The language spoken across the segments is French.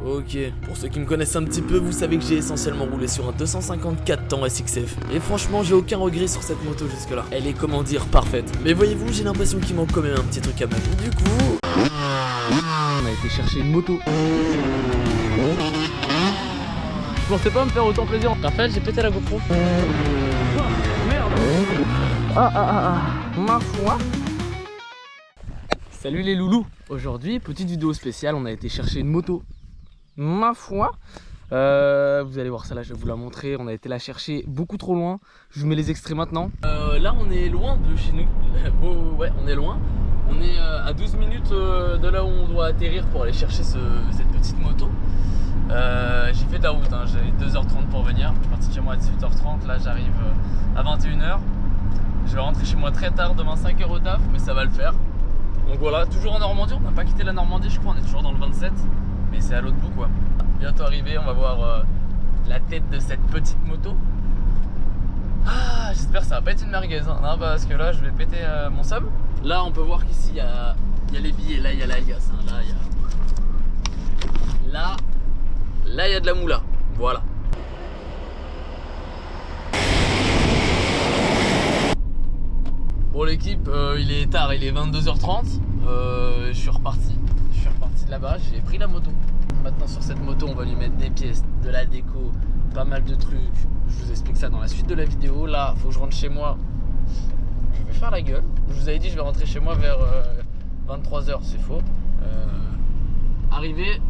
Ok, pour ceux qui me connaissent un petit peu, vous savez que j'ai essentiellement roulé sur un 254 temps SXF. Et franchement, j'ai aucun regret sur cette moto jusque là. Elle est, comment dire, parfaite. Mais voyez-vous, j'ai l'impression qu'il manque quand même un petit truc à mettre. Du coup, on a été chercher une moto. Je pensais pas me faire autant plaisir. Raphaël, j'ai pété la GoPro. Merde. Ma foi. Salut les loulous. Aujourd'hui, petite vidéo spéciale, on a été chercher une moto. Ma foi. Vous allez voir ça là, je vais vous la montrer. On a été la chercher beaucoup trop loin. Je vous mets les extraits maintenant. Là, on est loin de chez nous. Oh, ouais, on est loin. On est à 12 minutes de là où on doit atterrir pour aller chercher cette petite moto. J'ai fait de la route, hein. J'avais 2h30 pour venir. Je suis parti de chez moi à 18h30. Là, j'arrive à 21h. Je vais rentrer chez moi très tard, demain 5h au taf, mais ça va le faire. Donc voilà, toujours en Normandie. On n'a pas quitté la Normandie, je crois. On est toujours dans le 27. Mais c'est à l'autre bout, quoi. Bientôt arrivé, on va voir la tête de cette petite moto. Ah, j'espère que ça va pas être une merguez, hein. Non, parce que là je vais péter mon sub. Là on peut voir qu'ici il y a les billets, là il y a l'alias, hein. Là il y a... Là il y a de la moula. Voilà. Bon l'équipe, il est tard, il est 22h30. Je suis reparti de là-bas, j'ai pris la moto. Maintenant sur cette moto on va lui mettre des pièces, de la déco, pas mal de trucs. Je vous explique ça dans la suite de la vidéo. Là faut que je rentre chez moi. Je vais faire la gueule. Je vous avais dit je vais rentrer chez moi vers 23h, c'est faux. Arrivé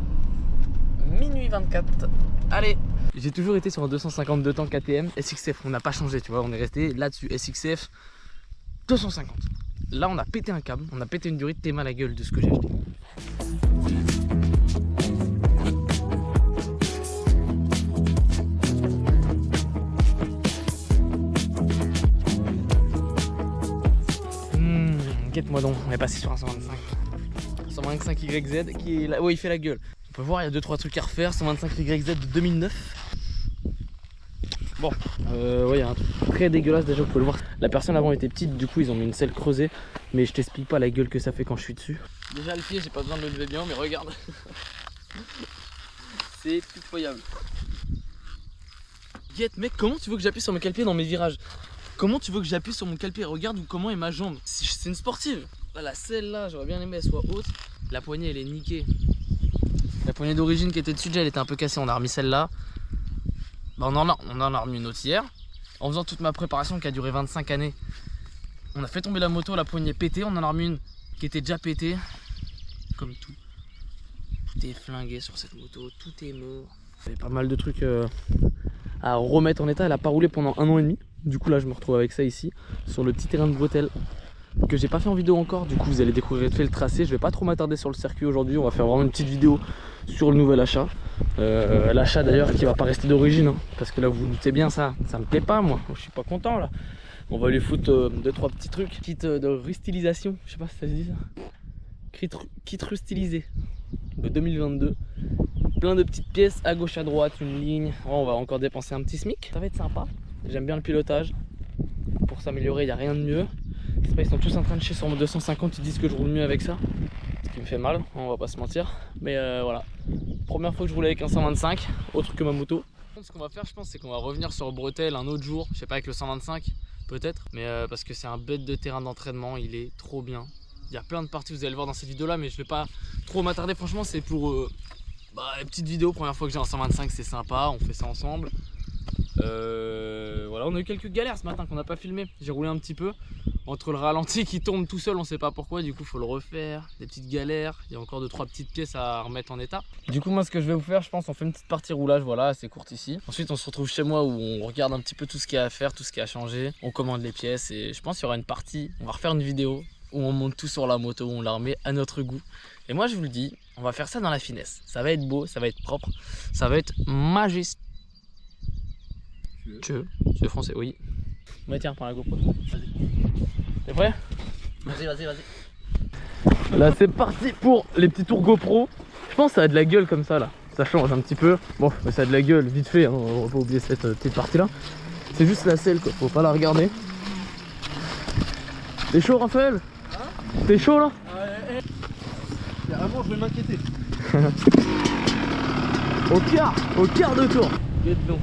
minuit 24. Allez. J'ai toujours été sur un 252 temps KTM SXF, on n'a pas changé, tu vois, on est resté là-dessus. SXF 250. Là on a pété un câble, on a pété une durite, t'es mal à la gueule de ce que j'ai acheté. Guette-moi donc, on est passé sur un 125. 125 YZ qui est là. Ouais, il fait la gueule. On peut voir, il y a 2-3 trucs à refaire. 125 YZ de 2009. Bon, ouais, il y a un truc très dégueulasse déjà, vous pouvez le voir. La personne avant était petite, du coup ils ont mis une selle creusée. Mais je t'explique pas la gueule que ça fait quand je suis dessus. Déjà le pied, j'ai pas besoin de le lever bien, mais regarde. C'est pitoyable. Guette, mec, comment tu veux que j'appuie sur mes cale-pieds dans mes virages? Comment tu veux que j'appuie sur mon cale-pied? Regarde comment est ma jambe. C'est une sportive. Voilà, celle-là, j'aurais bien aimé qu'elle soit haute. La poignée, elle est niquée. La poignée d'origine qui était dessus, déjà, elle était un peu cassée. On a remis celle-là. Bah, on en a remis une autre hier. En faisant toute ma préparation qui a duré 25 années. On a fait tomber la moto, la poignée pétée. On en a remis une qui était déjà pétée. Comme tout. Tout est flingué sur cette moto. Tout est mort. Il y avait pas mal de trucs à remettre en état. Elle a pas roulé pendant 1 an et demi. Du coup là je me retrouve avec ça ici sur le petit terrain de bretelles que j'ai pas fait en vidéo encore. Du coup vous allez découvrir vite fait le tracé. Je vais pas trop m'attarder sur le circuit aujourd'hui. On va faire vraiment une petite vidéo sur le nouvel achat. L'achat d'ailleurs qui va pas rester d'origine, hein, parce que là vous vous doutez bien, ça me plaît pas moi. Je suis pas content là. On va lui foutre 2-3 petits trucs. Kit de rustilisation, je sais pas si ça se dit ça. Kit rustilisé de 2022. Plein de petites pièces à gauche à droite, une ligne. On va encore dépenser un petit SMIC. Ça va être sympa. J'aime bien le pilotage. Pour s'améliorer, il n'y a rien de mieux. C'est pas, ils sont tous en train de chier sur mon 250, ils disent que je roule mieux avec ça. Ce qui me fait mal, on va pas se mentir. Mais voilà. Première fois que je roule avec un 125, autre que ma moto. Ce qu'on va faire, je pense, c'est qu'on va revenir sur bretelle un autre jour. Je sais pas, avec le 125, peut-être. Mais parce que c'est un bête de terrain d'entraînement, il est trop bien. Il y a plein de parties, vous allez le voir dans cette vidéo là, mais je vais pas trop m'attarder. Franchement, c'est pour une petite vidéo. Première fois que j'ai un 125, c'est sympa, on fait ça ensemble. Voilà, on a eu quelques galères ce matin qu'on n'a pas filmé. J'ai roulé un petit peu entre le ralenti qui tombe tout seul, on sait pas pourquoi, du coup faut le refaire, des petites galères, il y a encore 2-3 petites pièces à remettre en état. Du coup moi ce que je vais vous faire, je pense on fait une petite partie roulage, voilà, assez courte ici. Ensuite on se retrouve chez moi où on regarde un petit peu tout ce qu'il y a à faire, tout ce qui a changé, on commande les pièces et je pense qu'il y aura une partie, on va refaire une vidéo où on monte tout sur la moto, où on la remet à notre goût. Et moi je vous le dis, on va faire ça dans la finesse, ça va être beau, ça va être propre, ça va être majestueux. Tu veux? C'est français, oui. Mais tiens, prends la GoPro. Vas-y. T'es prêt? Vas-y. Là, c'est parti pour les petits tours GoPro. Je pense que ça a de la gueule comme ça, là. Ça change un petit peu. Bon, mais ça a de la gueule, vite fait. Hein. On va pas oublier cette petite partie-là. C'est juste la selle, quoi. Faut pas la regarder. T'es chaud, Raphaël? Hein? T'es chaud, là? Carrément, je vais m'inquiéter. Au quart de tour. Get donc.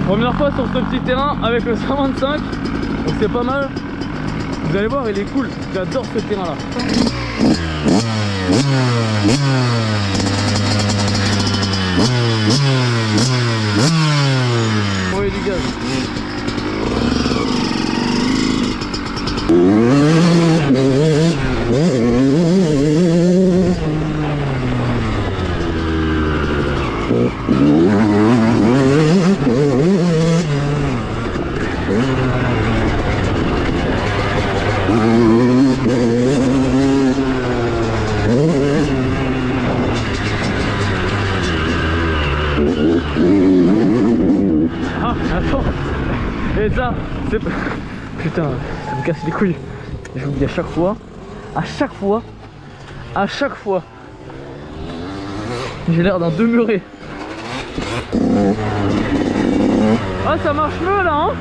Première fois sur ce petit terrain avec le 125, donc c'est pas mal. Vous allez voir, il est cool. J'adore ce terrain là. Oui, du gaz. Ah, attends. Et ça, c'est... Putain, ça me casse les couilles. Je vous le dis à chaque fois. À chaque fois. J'ai l'air d'un demeuré. Ah, ça marche mieux là, hein.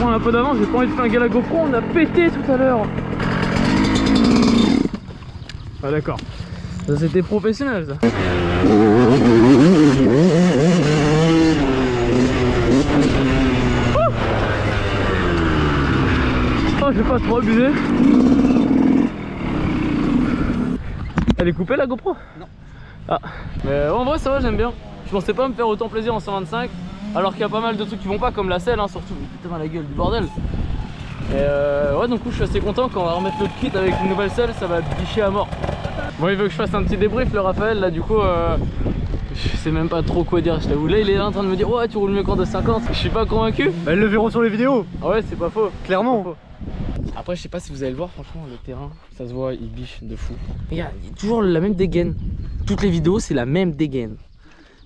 Un peu d'avance, j'ai pas envie de flinguer la GoPro, on a pété tout à l'heure. Ah d'accord, ça c'était professionnel ça. Oh, je vais pas trop abuser. Elle est coupée la GoPro? Non. Ah, mais en vrai ça va, j'aime bien. Je pensais pas me faire autant plaisir en 125. Alors qu'il y a pas mal de trucs qui vont pas, comme la selle, hein, surtout. Putain, la gueule du bordel. Et ouais, donc je suis assez content quand on va remettre le kit avec une nouvelle selle, ça va bicher à mort. Bon, il veut que je fasse un petit débrief, le Raphaël, là, du coup, je sais même pas trop quoi dire, je t'avoue. Là, il est là en train de me dire, ouais, tu roules mieux qu'en 250. Je suis pas convaincu. Bah, ils le verront sur les vidéos. Ah ouais, c'est pas faux. Clairement. Pas faux. Après, je sais pas si vous allez le voir, franchement, le terrain, ça se voit, il biche de fou. Regarde, il y a toujours la même dégaine. Toutes les vidéos, c'est la même dégaine.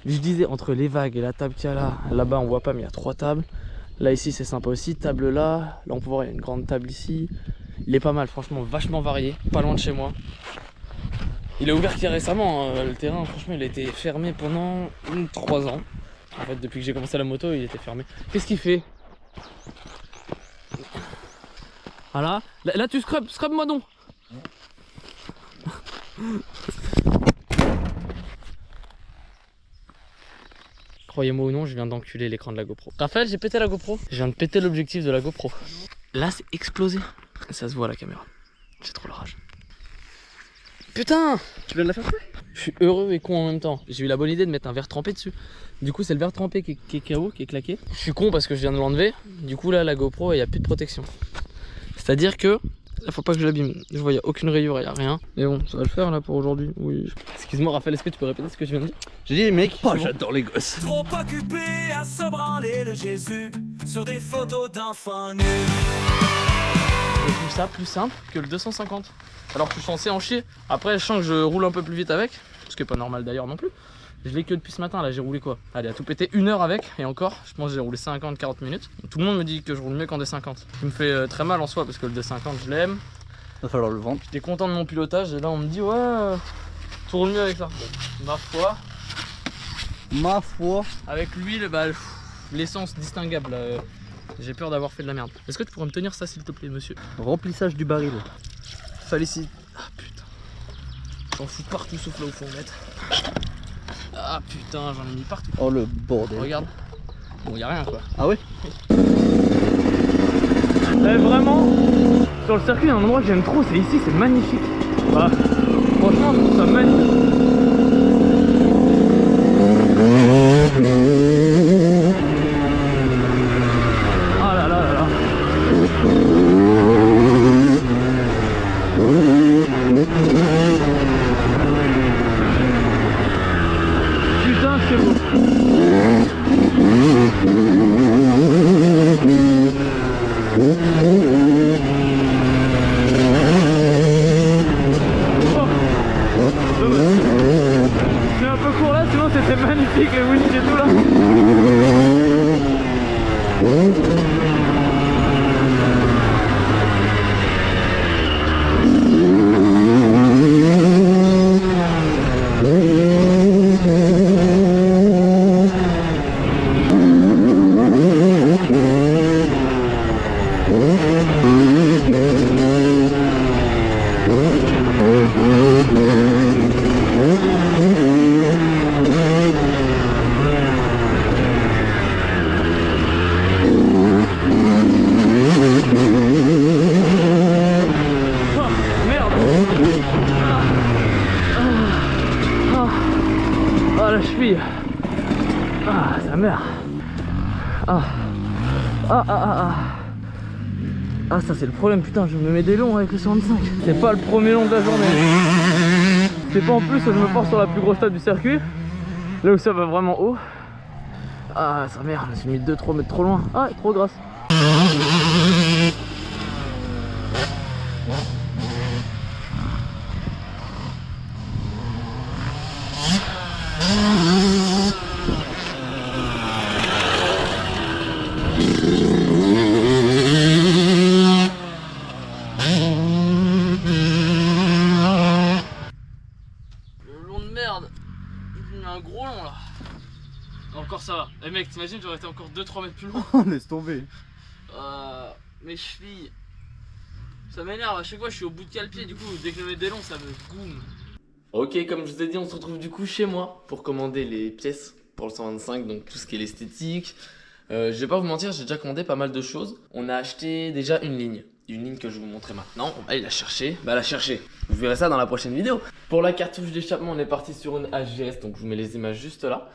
Je disais, entre les vagues et la table qu'il y a là, là-bas, on voit pas, mais il y a 3 tables. Là, ici, c'est sympa aussi. Table là, là, on peut voir, il y a une grande table ici. Il est pas mal, franchement, vachement varié, pas loin de chez moi. Il a ouvert qu'il récemment, le terrain, franchement, il a été fermé pendant 3 ans. En fait, depuis que j'ai commencé la moto, il était fermé. Qu'est-ce qu'il fait? Voilà. Là, tu scrub-moi donc. Croyez-moi ou non, je viens d'enculer l'écran de la GoPro. Raphaël, j'ai pété la GoPro. Je viens de péter l'objectif de la GoPro. Là, c'est explosé. Ça se voit à la caméra. J'ai trop la rage. Putain! Tu viens de la faire couler? Je suis heureux et con en même temps. J'ai eu la bonne idée de mettre un verre trempé dessus. Du coup, c'est le verre trempé qui est KO, qui est claqué. Je suis con parce que je viens de l'enlever. Du coup, là, la GoPro, il n'y a plus de protection. C'est-à-dire que il faut pas que je l'abîme. Je vois, il n'y a aucune rayure, il n'y a rien. Mais bon, ça va le faire là pour aujourd'hui. Oui. Excuse-moi, Raphaël, est-ce que tu peux répéter ce que je viens de dire? J'ai dit, mec, Oh, j'adore les gosses. Trop occupé à se branler le Jésus sur des photos d'enfants nus. Je trouve ça plus simple que le 250. Alors que je suis censé en chier. Après, je sens que je roule un peu plus vite avec. Ce qui est pas normal d'ailleurs non plus. Je l'ai que depuis ce matin, là j'ai roulé quoi? Allez, à tout péter 1 heure avec, et encore, je pense que j'ai roulé 50-40 minutes. Tout le monde me dit que je roule mieux qu'en 250. Ce qui me fait très mal en soi parce que le 250 je l'aime. Va falloir le vendre. J'étais content de mon pilotage et là on me dit ouais, tu roules mieux avec ça. Bon, Ma foi. avec l'huile, bah, l'essence distinguable. J'ai peur d'avoir fait de la merde. Est-ce que tu pourrais me tenir ça s'il te plaît, monsieur? Remplissage du baril. Félicite. Ah putain. J'en fous partout sauf là où faut en mettre. Ah putain, j'en ai mis partout. Oh le bordel. Regarde. Bon, y a rien quoi. Ah ouais? Vraiment, sur le circuit, il y a un endroit que j'aime trop, c'est ici, c'est magnifique. Voilà. Franchement, je trouve ça magnifique. Ah là là là là. Putain, c'est beau. Je suis un peu court là, sinon c'était magnifique les winch et tout là. Ah la cheville. Ah sa mère. Ah ça c'est le problème, putain, je me mets des longs avec le 65. C'est pas le premier long de la journée. C'est pas en plus que je me force sur la plus grosse table du circuit. Là où ça va vraiment haut. Ah sa mère, je me suis mis 2-3 mètres trop loin. Ah trop grasse. Un gros long là. Encore ça va. Eh mec, t'imagines, j'aurais été encore 2-3 mètres plus loin. Laisse tomber. Mes chevilles. Ça m'énerve, à chaque fois je suis au bout de cale-pied, du coup dès que je mets des longs ça me goume. Ok, comme je vous ai dit, on se retrouve du coup chez moi pour commander les pièces pour le 125, donc tout ce qui est l'esthétique. Je vais pas vous mentir, j'ai déjà commandé pas mal de choses. On a acheté déjà une ligne que je vais vous montrer maintenant. On va aller la chercher, vous verrez ça dans la prochaine vidéo. Pour la cartouche d'échappement, on est parti sur une HGS, donc je vous mets les images juste là.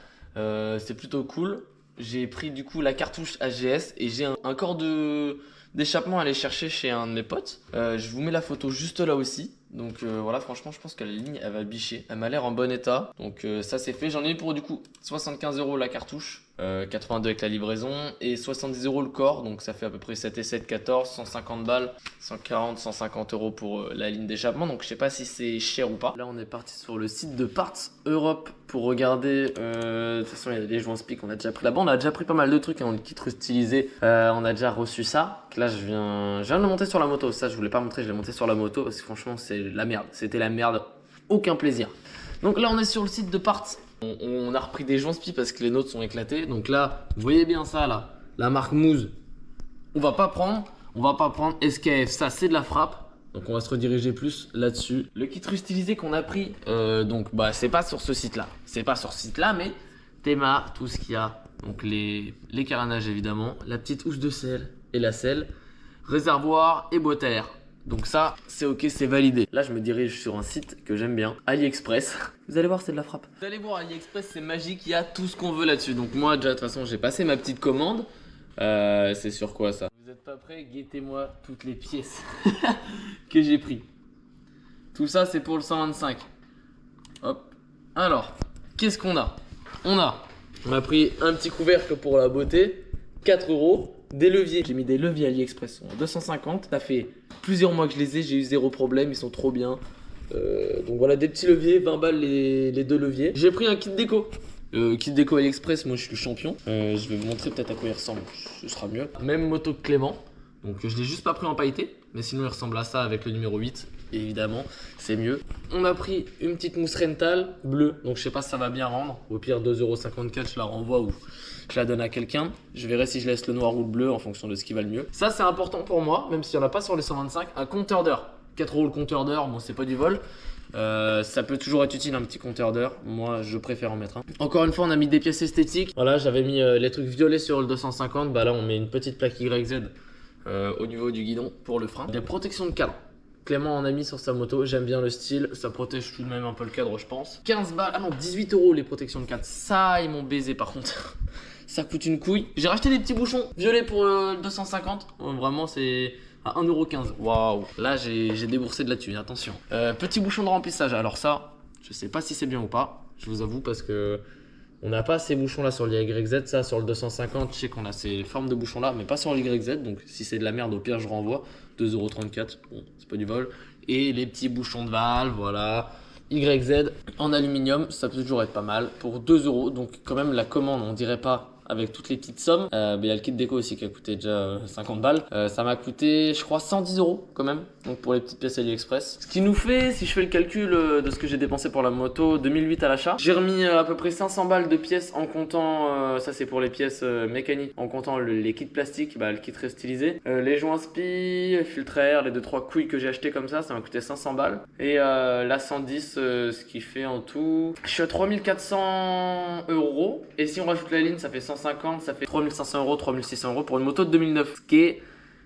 C'est plutôt cool. J'ai pris du coup la cartouche HGS et j'ai un corps de d'échappement à aller chercher chez un de mes potes. Je vous mets la photo juste là aussi. Donc voilà, franchement, je pense que la ligne, elle va bicher. Elle m'a l'air en bon état. Donc ça, c'est fait. J'en ai eu pour du coup 75 € la cartouche, 82 avec la livraison et 70 € le corps. Donc ça fait à peu près 7 et 7, 14, 150 balles, 140, 150 € pour la ligne d'échappement. Donc je sais pas si c'est cher ou pas. Là, on est parti sur le site de Parts Europe pour regarder. De toute façon, il y a des joints Spic. On a déjà pris là-bas. On a déjà pris pas mal de trucs. Hein, le kit restylisé. On a déjà reçu ça. Là, je viens de le monter sur la moto. Ça, je voulais pas montrer. Je l'ai monté sur la moto parce que franchement, c'est la merde. C'était la merde. Aucun plaisir. Donc là, on est sur le site de Parts. On a repris des joints Spic parce que les nôtres sont éclatés. Donc là, vous voyez bien ça là. La marque Moose. On va pas prendre SKF. Ça, c'est de la frappe. Donc on va se rediriger plus là-dessus. Le kit restylisé qu'on a pris, donc bah c'est pas sur ce site-là. C'est pas sur ce site-là, mais Théma, tout ce qu'il y a. Donc les carénages évidemment, la petite housse de selle et la selle, réservoir et boîte à air. Donc ça, c'est ok, c'est validé. Là, je me dirige sur un site que j'aime bien, AliExpress. Vous allez voir, c'est de la frappe. Vous allez voir, AliExpress, c'est magique, il y a tout ce qu'on veut là-dessus. Donc moi, déjà, de toute façon, j'ai passé ma petite commande. C'est sur quoi ça? Vous êtes pas prêts? Guettez-moi toutes les pièces que j'ai pris. Tout ça, c'est pour le 125. Hop. Alors, qu'est-ce qu'on a? On a pris un petit couvercle pour la beauté, 4 €. Des leviers, j'ai mis des leviers AliExpress en 250. Ça fait plusieurs mois que je les ai, j'ai eu zéro problème, ils sont trop bien. Donc voilà, des petits leviers, 20 balles les deux leviers. J'ai pris un kit déco. Kit déco AliExpress, moi je suis le champion. Je vais vous montrer peut-être à quoi il ressemble, ce sera mieux. Même moto que Clément. Donc je l'ai juste pas pris en pailleté, mais sinon il ressemble à ça avec le numéro 8. Et évidemment, c'est mieux. On a pris une petite mousse rental bleue, donc je sais pas si ça va bien rendre. Au pire, 2,54 €, je la renvoie ou je la donne à quelqu'un. Je verrai si je laisse le noir ou le bleu en fonction de ce qui va le mieux. Ça, c'est important pour moi, même s'il n'y en a pas sur les 125. Un compteur d'heure. 4 € le compteur d'heure, bon, c'est pas du vol. Ça peut toujours être utile un petit compteur d'heure. Moi, je préfère en mettre un. Encore une fois, on a mis des pièces esthétiques. Voilà, j'avais mis les trucs violets sur le 250. Bah là, on met une petite plaque YZ au niveau du guidon pour le frein. Des protections de cadre. Clément en a mis sur sa moto, j'aime bien le style, ça protège tout de même un peu le cadre je pense. 15 balles, ah non 18 € les protections de cadre, ça ils m'ont baisé par contre. Ça coûte une couille. J'ai racheté des petits bouchons violets pour 250, vraiment c'est à 1,15 €. Waouh, là j'ai déboursé de la thune, attention. Petit bouchon de remplissage, alors ça, je sais pas si c'est bien ou pas, je vous avoue parce que on n'a pas ces bouchons là sur l'YZ, ça sur le 250, je sais qu'on a ces formes de bouchons là, mais pas sur l'YZ, donc si c'est de la merde au pire je renvoie. 2,34 €, bon c'est pas du vol. Et les petits bouchons de valve, voilà. YZ en aluminium, ça peut toujours être pas mal pour 2 €, donc quand même la commande on dirait pas avec toutes les petites sommes. Mais il y a le kit déco aussi qui a coûté déjà 50 balles. Ça m'a coûté je crois 110 € quand même, donc pour les petites pièces AliExpress. Ce qui nous fait, si je fais le calcul de ce que j'ai dépensé pour la moto, 2008 à l'achat. J'ai remis à peu près 500 balles de pièces en comptant, ça c'est pour les pièces mécaniques, en comptant les kits plastiques, le kit restylisé. Les joints spi, filtre à air, les 2-3 couilles que j'ai acheté comme ça m'a coûté 500 balles. Et la 110, ce qui fait en tout, je suis à 3400 €. Et si on rajoute la ligne, ça fait 150, ça fait 3500 €, 3600 € pour une moto de 2009, ce qui est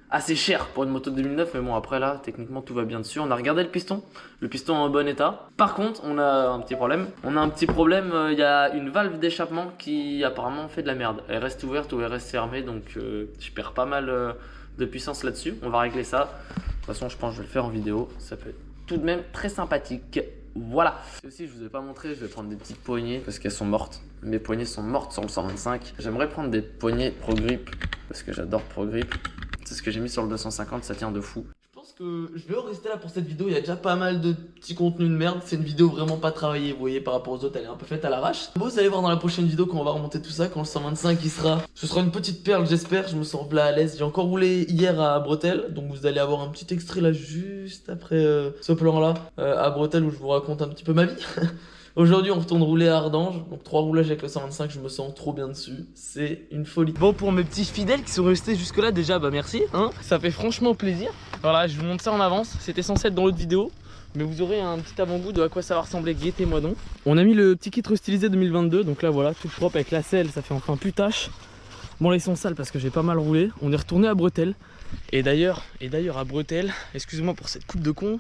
assez cher pour une moto de 2009, mais bon après là techniquement tout va bien dessus. On a regardé le piston est en bon état. Par contre on a un petit problème, il y a une valve d'échappement qui apparemment fait de la merde. Elle reste ouverte ou elle reste fermée, donc je perds pas mal de puissance là-dessus. On va régler ça, de toute façon je pense que je vais le faire en vidéo, ça peut être tout de même très sympathique. Voilà. Aussi, je vous ai pas montré, je vais prendre des petites poignées parce qu'elles sont mortes. Mes poignées sont mortes sur le 125. J'aimerais prendre des poignées Pro Grip parce que j'adore Pro Grip. C'est ce que j'ai mis sur le 250, ça tient de fou. Je pense que je vais rester là pour cette vidéo. Il y a déjà pas mal de petits contenus de merde. C'est une vidéo vraiment pas travaillée, vous voyez, par rapport aux autres, elle est un peu faite à l'arrache. Vous allez voir dans la prochaine vidéo quand on va remonter tout ça, quand le 125 il sera. Ce sera une petite perle, j'espère. Je me sens là à l'aise. J'ai encore roulé hier à Bretelles, donc vous allez avoir un petit extrait là juste après ce plan là à Bretelles où je vous raconte un petit peu ma vie. Aujourd'hui on retourne rouler à Ardange, donc 3 roulages avec le 125, je me sens trop bien dessus, c'est une folie. Bon, pour mes petits fidèles qui sont restés jusque là déjà, bah merci, hein, ça fait franchement plaisir. Voilà, je vous montre ça en avance, c'était censé être dans l'autre vidéo, mais vous aurez un petit avant-goût de à quoi ça va ressembler, guettez-moi donc. On a mis le petit kit restylisé 2022, donc là voilà, tout propre avec la selle, ça fait enfin plus tâche. Bon là ils sont sales parce que j'ai pas mal roulé, on est retourné à Bretelles. Et d'ailleurs à Bretelles, excusez-moi pour cette coupe de con,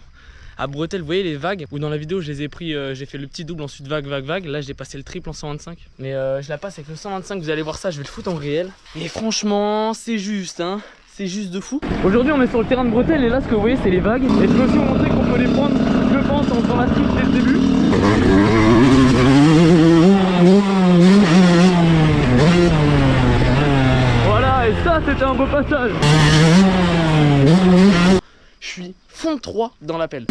à Bretelles, vous voyez les vagues où dans la vidéo je les ai pris, j'ai fait le petit double, ensuite vague. Là j'ai passé le triple en 125. Mais je la passe avec le 125, vous allez voir ça, je vais le foutre en réel. Et franchement, c'est juste, hein. c'est juste de fou. Aujourd'hui on est sur le terrain de bretelles et là ce que vous voyez c'est les vagues. Et je peux aussi vous montrer qu'on peut les prendre, je pense, en faisant la switch dès le début. Voilà, et ça c'était un beau passage. Je suis fond 3 dans l'appel.